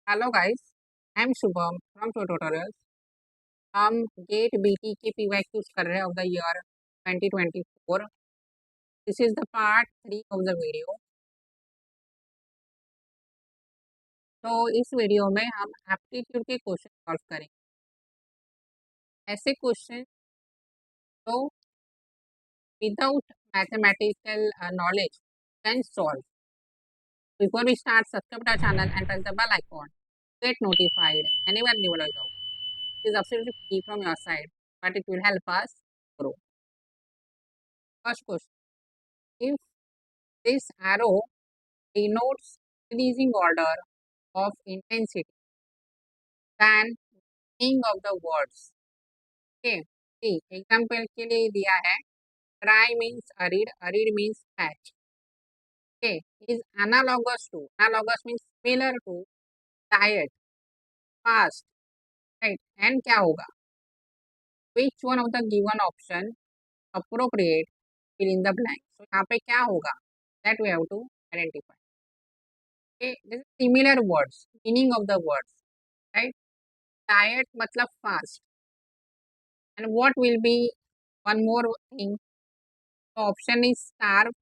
Hello guys, I am Shubham from tutorials. हम gate BT के PYQs कर रहे हैं of the year 2024। This is the part 3 of the video. तो इस वीडियो में हम एप्टीट्यूड के क्वेश्चन सॉल्व करेंगे। ऐसे क्वेश्चन तो without mathematical knowledge can solve. Before we start, subscribe our channel and press the bell icon, get notified whenever new videos out. It is absolutely free from your side, but it will help us grow. First question: if this arrow denotes increasing order of intensity than meaning of the words. Okay, see, example के लिए दिया है dry means arid means patch. Okay, is analogous means similar to diet, fast, right? And क्या होगा? Which one of the given option appropriate fill in the blank? So यहाँ पे क्या होगा? That we have to identify. Okay, this is similar words, meaning of the words, right? Diet मतलब fast. And what will be one more thing? The option is starve,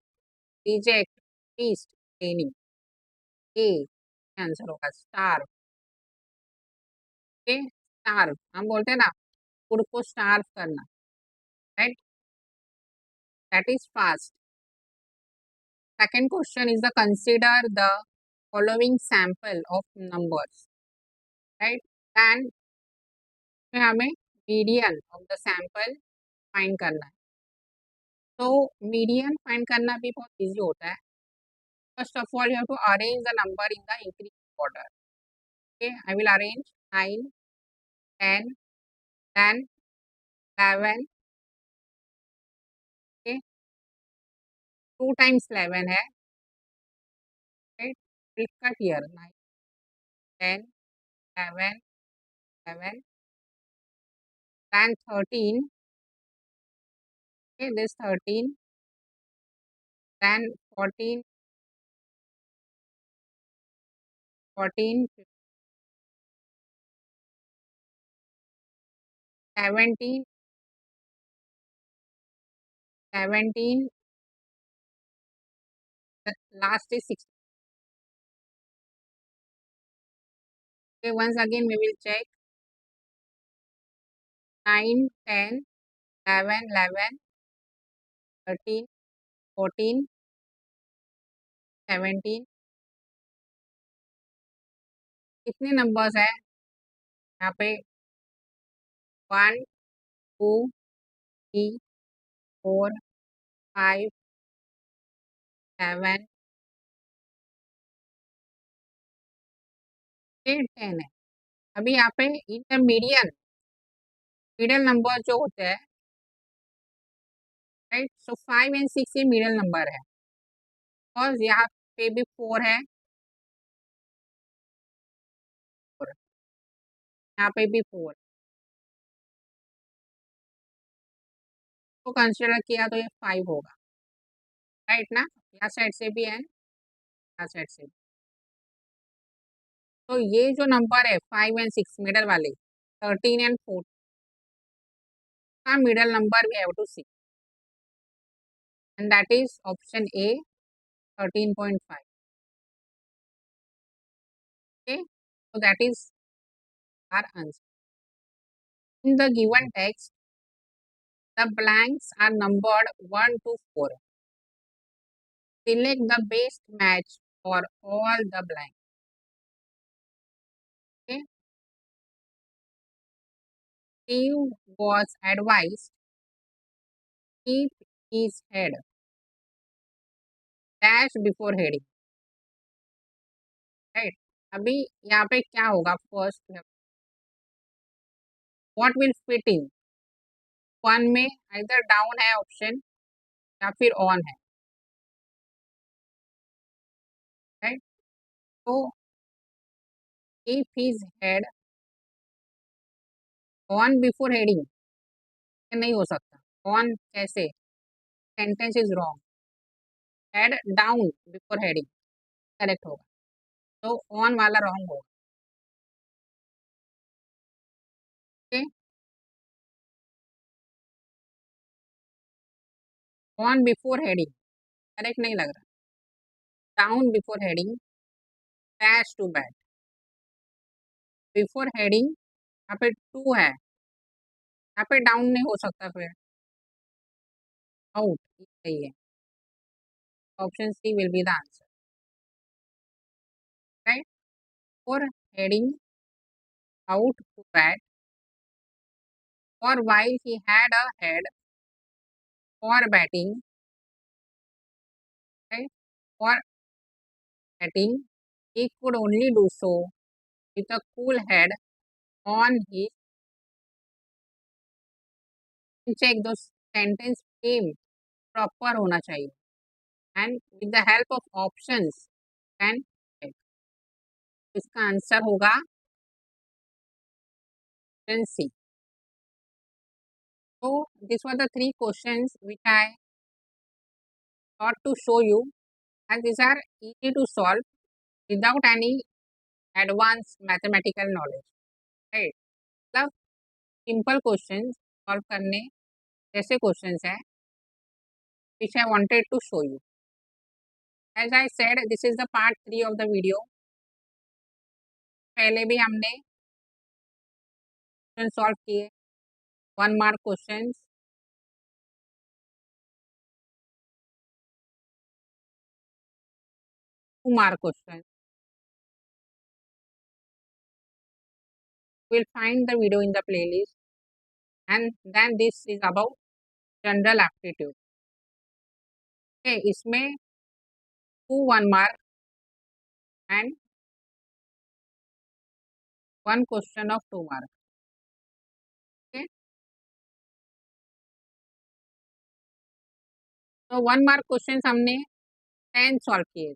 reject, feast, training. A answer होगा starve. Okay, starve. हम बोलते हैं ना food को starve करना, right? That is fast. Second question is the consider the following sample of numbers, right? Then हमें median of the sample find करना है. तो median find करना भी बहुत easy होता है. First of all, you have to arrange the number in the increasing order. Okay, I will arrange 9, 10, then 11. Okay, 2 times 11 है, right? We'll cut here 9, 10, 11, 11, then 13. Okay, this 13, then 14, 14, 17, 17. The last is 16. Okay, once again we will check 9, 10, 11, 11, 13, 14, 17. कितने numbers है यहाँ पे? 1, 2, 3, 4, 5, 7, 8, 10 है. अभी यहाँ पे इंटरमीडियन middle number जो होते हैं, राइट? सो 5 एंड 6 ये मिडल नंबर है और यहाँ पे भी 4 है, यहाँ पे भी 4 को कंसिडर किया तो ये 5 होगा, राइट ना? यहाँ साइड से भी है, यहाँ साइड से भी. तो ये जो नंबर है 5 एंड 6 मिडल वाले 13 एंड 14 का middle number we have to see and that is option A 13.5. okay, so that is our answer. In the given text, the blanks are numbered 1 to 4. Select the best match for all the blanks. Okay. Steve was advised keep his head dash before heading. Right. अभी यहाँ पे क्या होगा? First what will fit in? 1 में either down है option या फिर on है, राइट? तो keep his head on before heading नहीं हो सकता. ऑन कैसे? Sentence is wrong. Head down before heading correct होगा. तो ऑन वाला रॉन्ग होगा. ऑन बिफोर हेडिंग करेक्ट नहीं लग रहा, down before heading, dash to bad, before heading यहाँ पे टू है, यहाँ पे डाउन नहीं हो सकता, फिर आउट सही है, option C will be the answer, right. और हेडिंग आउट टू बैट, और while he had a head for batting, right, for batting, he could only do so with a cool head on his, check those sentence frame proper होना चाहिए, and with the help of options can check, इसका answer होगा option C. So these were the three questions which I thought to show you, and these are easy to solve without any advanced mathematical knowledge, right. मतलब simple question solve करने जैसे questions है which I wanted to show you. As I said, this is the part 3 of the video. पहले भी हमने question solve किए, 1 mark questions, 2 mark question. We'll find the video in the playlist, and then this is about general aptitude. Okay, इसमें 2 1 mark and 1 question of 2 mark. Okay, तो 1 mark question हमने 10 solve किए,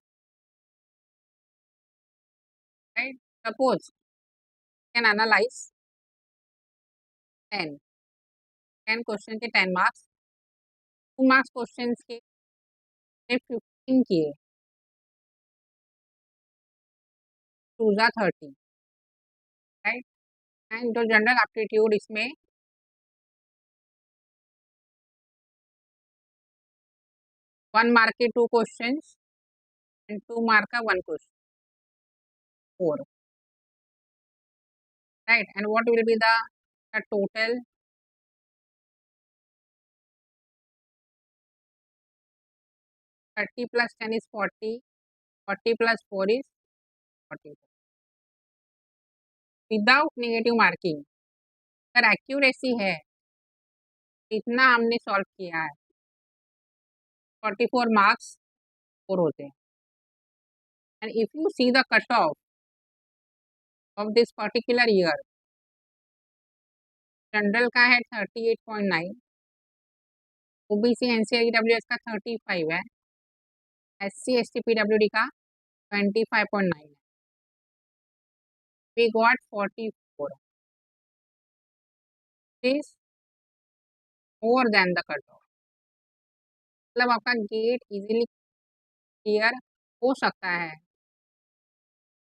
right. Suppose can analyse 10 question के 10 marks, 2 marks question के 15 किए, 2 जा 30, right. And जो general aptitude इसमें 1 मार्क के 2 क्वेश्चंस एंड 2 मार्क का 1 question, 4, right. And what will be the total, 30 plus 10 is 40, 40 plus 4 is 40. Without negative marking अगर accuracy है, इतना हमने सॉल्व किया है, 44 मार्क्स स्कोर होते हैं. And if you see the cut of this particular year, general का है 38.9, ओबीसी एनसीईडब्ल्यूएस का 35 है, एससी एसटी पीडब्ल्यूडी का 25.9 है. We got 44, this more than the cut off, मतलब आपका गेट इजीली क्लियर हो सकता है.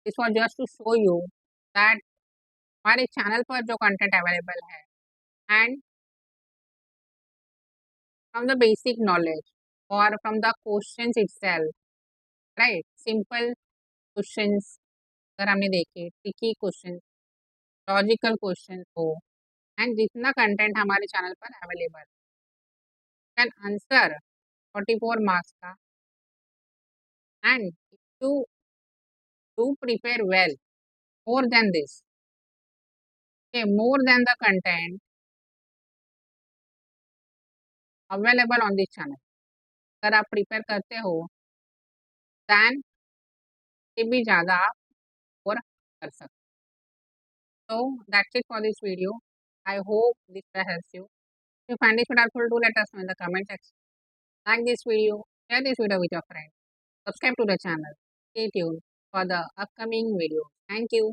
This was just to show you that हमारे चैनल पर जो कंटेंट अवेलेबल है, and from the basic knowledge और from the questions itself, right. Simple questions अगर हमने देखे, ट्रिकी क्वेश्चन, लॉजिकल क्वेश्चन हो, एंड जितना कंटेंट हमारे चैनल पर अवेलेबल कैन आंसर 44 मार्क्स का. And to to prepare well more than this, okay, more than the content available on this channel, अगर आप प्रिपेयर करते हो दैन से भी ज़्यादा आप और कर सकते. So that's it for this video. I hope this helps you. If you find this video helpful, do let us know in the comment section. Like this video, share this video with your friends, subscribe to the channel, stay tuned for the upcoming video. Thank you.